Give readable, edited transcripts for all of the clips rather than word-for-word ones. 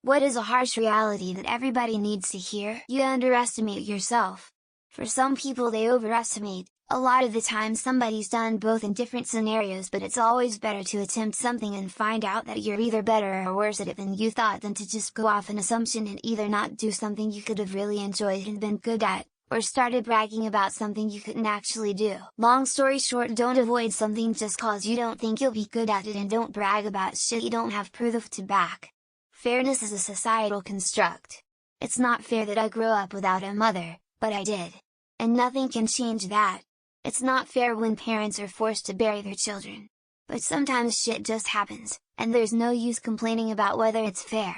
What is a harsh reality that everybody needs to hear? You underestimate yourself. For some people they overestimate. A lot of the time somebody's done both in different scenarios, but it's always better to attempt something and find out that you're either better or worse at it than you thought than to just go off an assumption and either not do something you could have really enjoyed and been good at, or started bragging about something you couldn't actually do. Long story short, don't avoid something just cause you don't think you'll be good at it, and don't brag about shit you don't have proof to back. Fairness is a societal construct. It's not fair that I grew up without a mother, but I did. And nothing can change that. It's not fair when parents are forced to bury their children. But sometimes shit just happens, and there's no use complaining about whether it's fair.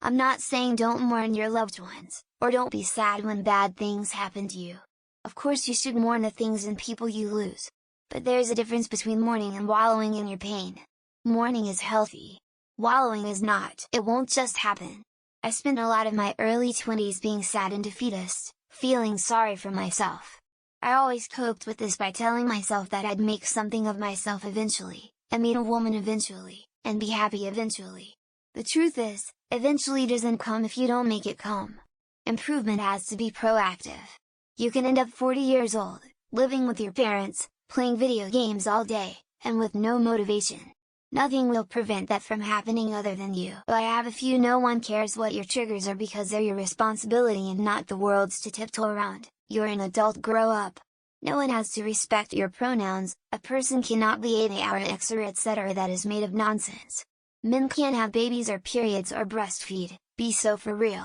I'm not saying don't mourn your loved ones, or don't be sad when bad things happen to you. Of course you should mourn the things and people you lose. But there's a difference between mourning and wallowing in your pain. Mourning is healthy. Wallowing is not. It won't just happen. I spent a lot of my early 20s being sad and defeatist, feeling sorry for myself. I always coped with this by telling myself that I'd make something of myself eventually, and meet a woman eventually, and be happy eventually. The truth is, eventually doesn't come if you don't make it come. Improvement has to be proactive. You can end up 40 years old, living with your parents, playing video games all day, and with no motivation. Nothing will prevent that from happening other than you. I have a few no one cares what your triggers are because they're your responsibility and not the world's to tiptoe around. You're an adult, grow up. No one has to respect your pronouns. A person cannot be they are etc. That is made of nonsense. Men can't have babies or periods or breastfeed, be so for real.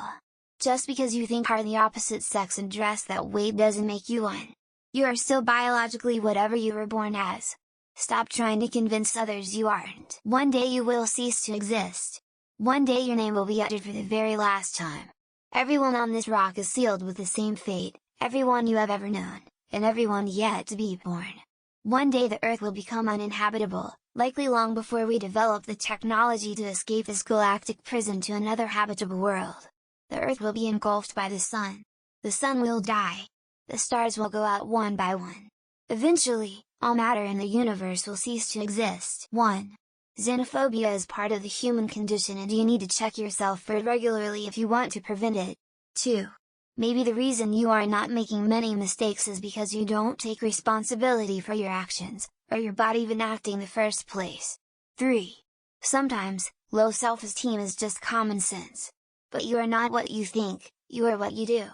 Just because you think are the opposite sex and dress that way doesn't make you one. You are still biologically whatever you were born as. Stop trying to convince others you aren't. One day you will cease to exist. One day your name will be uttered for the very last time. Everyone on this rock is sealed with the same fate, everyone you have ever known, and everyone yet to be born. One day the Earth will become uninhabitable, likely long before we develop the technology to escape this galactic prison to another habitable world. The Earth will be engulfed by the Sun. The Sun will die. The stars will go out one by one. Eventually, all matter in the universe will cease to exist. 1. Xenophobia is part of the human condition and you need to check yourself for it regularly if you want to prevent it. 2. Maybe the reason you are not making many mistakes is because you don't take responsibility for your actions, or your body even acting in the first place. 3. Sometimes, low self-esteem is just common sense. But you are not what you think, you are what you do.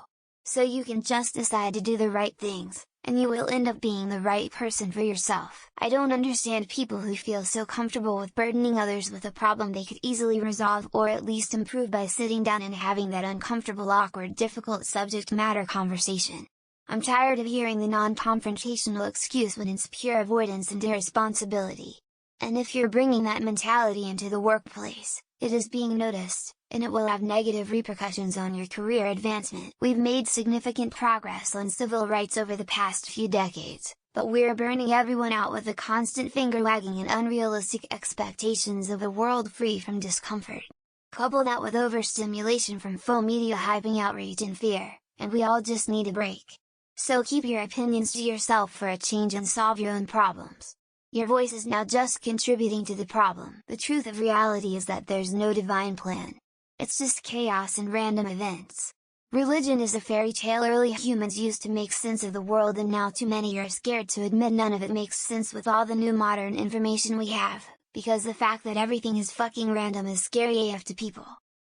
So you can just decide to do the right things, and you will end up being the right person for yourself. I don't understand people who feel so comfortable with burdening others with a problem they could easily resolve or at least improve by sitting down and having that uncomfortable, awkward, difficult subject matter conversation. I'm tired of hearing the non-confrontational excuse when it's pure avoidance and irresponsibility. And if you're bringing that mentality into the workplace, it is being noticed, and it will have negative repercussions on your career advancement. We've made significant progress on civil rights over the past few decades, but we're burning everyone out with the constant finger-wagging and unrealistic expectations of a world free from discomfort. Couple that with overstimulation from faux media hyping outrage and fear, and we all just need a break. So keep your opinions to yourself for a change and solve your own problems. Your voice is now just contributing to the problem. The truth of reality is that there's no divine plan. It's just chaos and random events. Religion is a fairy tale early humans used to make sense of the world, and now too many are scared to admit none of it makes sense with all the new modern information we have, because the fact that everything is fucking random is scary AF to people.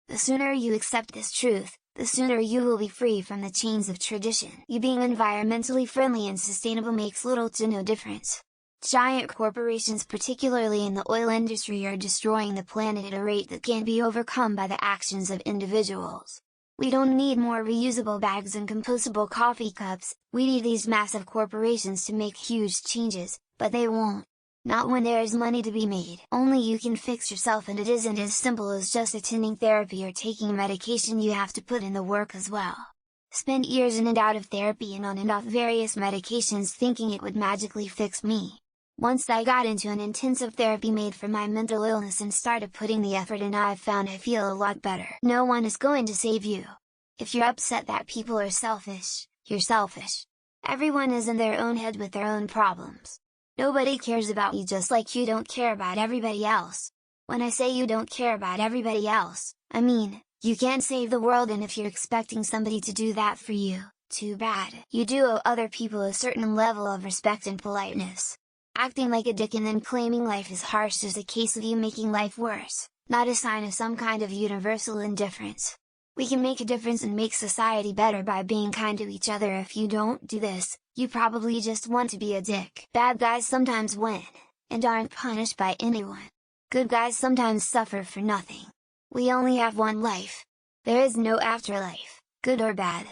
The sooner you accept this truth, the sooner you will be free from the chains of tradition. You being environmentally friendly and sustainable makes little to no difference. Giant corporations, particularly in the oil industry, are destroying the planet at a rate that can't be overcome by the actions of individuals. We don't need more reusable bags and compostable coffee cups, we need these massive corporations to make huge changes, but they won't. Not when there is money to be made. Only you can fix yourself, and it isn't as simple as just attending therapy or taking medication. You have to put in the work as well. Spent years in and out of therapy and on and off various medications thinking it would magically fix me. Once I got into an intensive therapy made for my mental illness and started putting the effort in, I've found I feel a lot better. No one is going to save you. If you're upset that people are selfish, you're selfish. Everyone is in their own head with their own problems. Nobody cares about you, just like you don't care about everybody else. When I say you don't care about everybody else, I mean, You can't save the world, and if you're expecting somebody to do that for you, too bad. You do owe other people a certain level of respect and politeness. Acting like a dick and then claiming life is harsh is a case of you making life worse, not a sign of some kind of universal indifference. We can make a difference and make society better by being kind to each other. If you don't do this, you probably just want to be a dick. Bad guys sometimes win, and aren't punished by anyone. Good guys sometimes suffer for nothing. We only have one life. There is no afterlife, good or bad.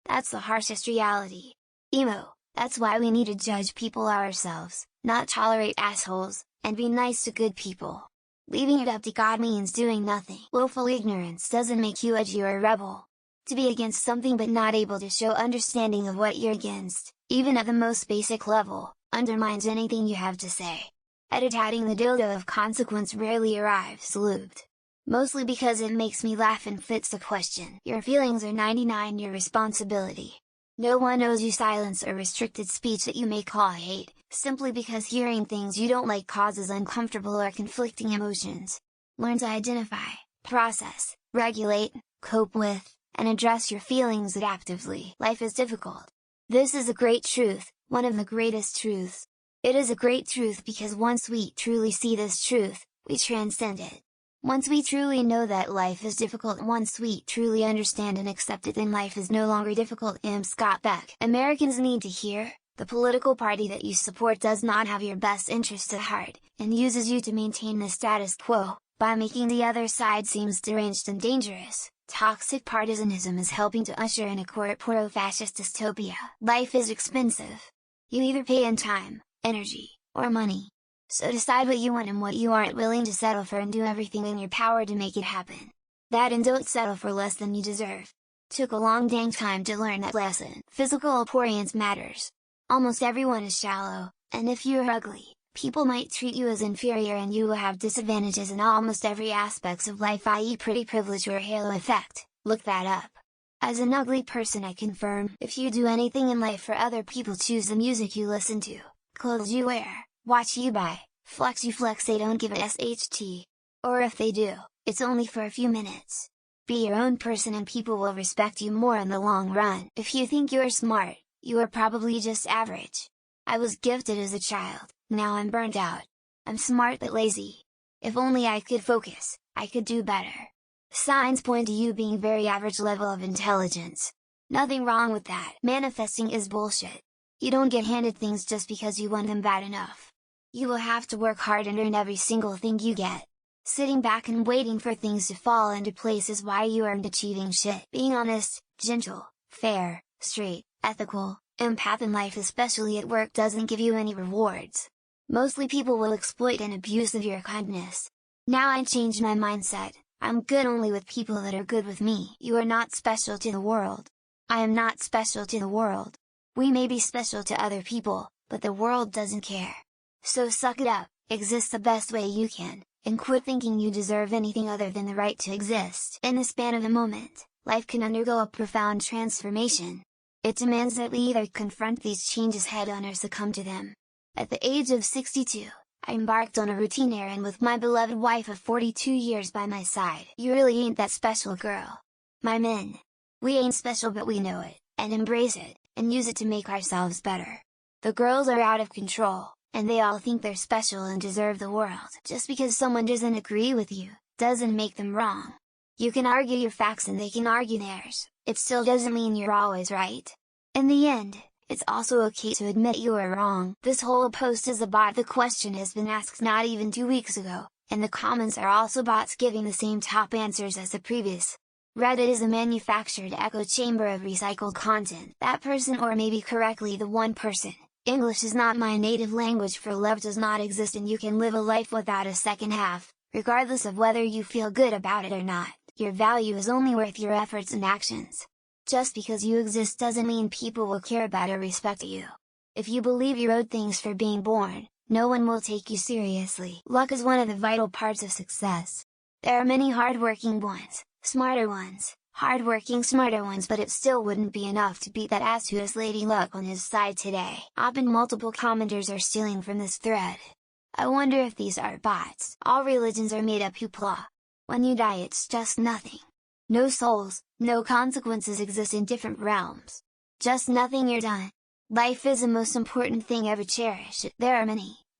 That's the harshest reality. Emo, that's why we need to judge people ourselves, not tolerate assholes, and be nice to good people. Leaving it up to God means doing nothing. Willful ignorance doesn't make you edgy or a rebel. To be against something but not able to show understanding of what you're against, even at the most basic level, undermines anything you have to say. Editing the dildo of consequence rarely arrives lubed. Mostly because it makes me laugh and fits the question. Your feelings are 99 your responsibility. No one owes you silence or restricted speech that you may call hate, simply because hearing things you don't like causes uncomfortable or conflicting emotions. Learn to identify, process, regulate, cope with, and address your feelings adaptively. Life is difficult. This is a great truth, one of the greatest truths. It is a great truth because once we truly see this truth, we transcend it. Once we truly know that life is difficult, once we truly understand and accept it, then life is no longer difficult. M. Scott Beck. Americans need to hear, the political party that you support does not have your best interests at heart, and uses you to maintain the status quo, by making the other side seems deranged and dangerous. Toxic partisanism is helping to usher in a corporate-fascist dystopia. Life is expensive. You either pay in time, energy, or money. So decide what you want and what you aren't willing to settle for, and do everything in your power to make it happen. That, and don't settle for less than you deserve. Took a long dang time to learn that lesson. Physical appearance matters. Almost everyone is shallow, and if you're ugly, people might treat you as inferior and you will have disadvantages in almost every aspect of life, i.e. pretty privilege or halo effect. Look that up. As an ugly person I confirm, if you do anything in life for other people, choose the music you listen to, clothes you wear, watch you buy, flex you flex, they don't give a SHT. Or if they do, it's only for a few minutes. Be your own person and people will respect you more in the long run. If you think you're smart, you are probably just average. I was gifted as a child, now I'm burnt out. I'm smart but lazy. If only I could focus, I could do better. Signs point to you being very average level of intelligence. Nothing wrong with that. Manifesting is bullshit. You don't get handed things just because you want them bad enough. You will have to work hard and earn every single thing you get. Sitting back and waiting for things to fall into place is why you aren't achieving shit. Being honest, gentle, fair, straight, ethical, empath in life, especially at work, doesn't give you any rewards. Mostly people will exploit and abuse of your kindness. Now I changed my mindset. I'm good only with people that are good with me. You are not special to the world. I am not special to the world. We may be special to other people, but the world doesn't care. So suck it up, exist the best way you can, and quit thinking you deserve anything other than the right to exist. In the span of a moment, life can undergo a profound transformation. It demands that we either confront these changes head-on or succumb to them. At the age of 62, I embarked on a routine errand with my beloved wife of 42 years by my side. You really ain't that special, girl. My men. We ain't special, but we know it, and embrace it, and use it to make ourselves better. The girls are out of control, and they all think they're special and deserve the world. Just because someone doesn't agree with you, doesn't make them wrong. You can argue your facts and they can argue theirs, it still doesn't mean you're always right. In the end, it's also okay to admit you are wrong. This whole post is a bot. The question has been asked not even 2 weeks ago, and the comments are also bots giving the same top answers as the previous. Reddit is a manufactured echo chamber of recycled content. That person, or maybe correctly the one person. English is not my native language, for love does not exist, and you can live a life without a second half, regardless of whether you feel good about it or not. Your value is only worth your efforts and actions. Just because you exist doesn't mean people will care about or respect you. If you believe you're owed things for being born, no one will take you seriously. Luck is one of the vital parts of success. There are many hardworking ones, smarter ones, hardworking smarter ones, but it still wouldn't be enough to beat that ass who has Lady Luck on his side today. And multiple commenters are stealing from this thread. I wonder if these are bots. All religions are made up hoopla. When you die it's just nothing. No souls, no consequences exist in different realms. Just nothing, you're done. Life is the most important thing ever cherished. There are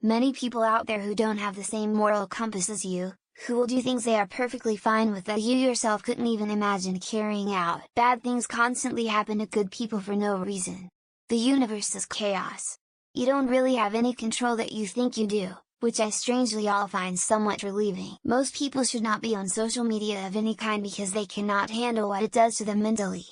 many people out there who don't have the same moral compass as you, who will do things they are perfectly fine with that you yourself couldn't even imagine carrying out. Bad things constantly happen to good people for no reason. The universe is chaos. You don't really have any control that you think you do, which I strangely all find somewhat relieving. Most people should not be on social media of any kind because they cannot handle what it does to them mentally.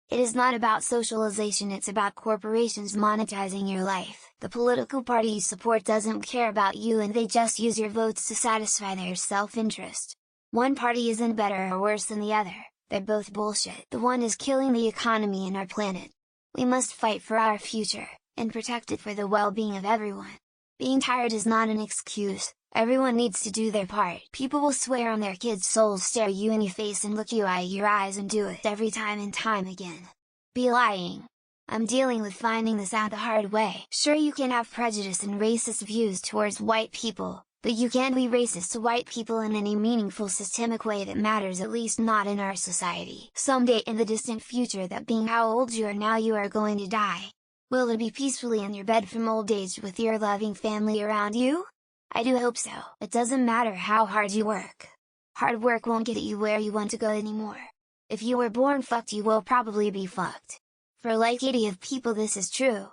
It is not about socialization, it's about corporations monetizing your life. The political party you support doesn't care about you and they just use your votes to satisfy their self-interest. One party isn't better or worse than the other, they're both bullshit. The one is killing the economy and our planet. We must fight for our future, and protect it for the well-being of everyone. Being tired is not an excuse, everyone needs to do their part. People will swear on their kids' souls, stare you in your face and look you eye your eyes and do it every time and time again. Be lying. I'm dealing with finding this out the hard way. Sure, you can have prejudice and racist views towards white people, but you can't be racist to white people in any meaningful systemic way that matters, at least not in our society. Someday in the distant future, that being how old you are now, you are going to die. Will it be peacefully in your bed from old age with your loving family around you? I do hope so. It doesn't matter how hard you work. Hard work won't get you where you want to go anymore. If you were born fucked, you will probably be fucked. For like 80 of people this is true,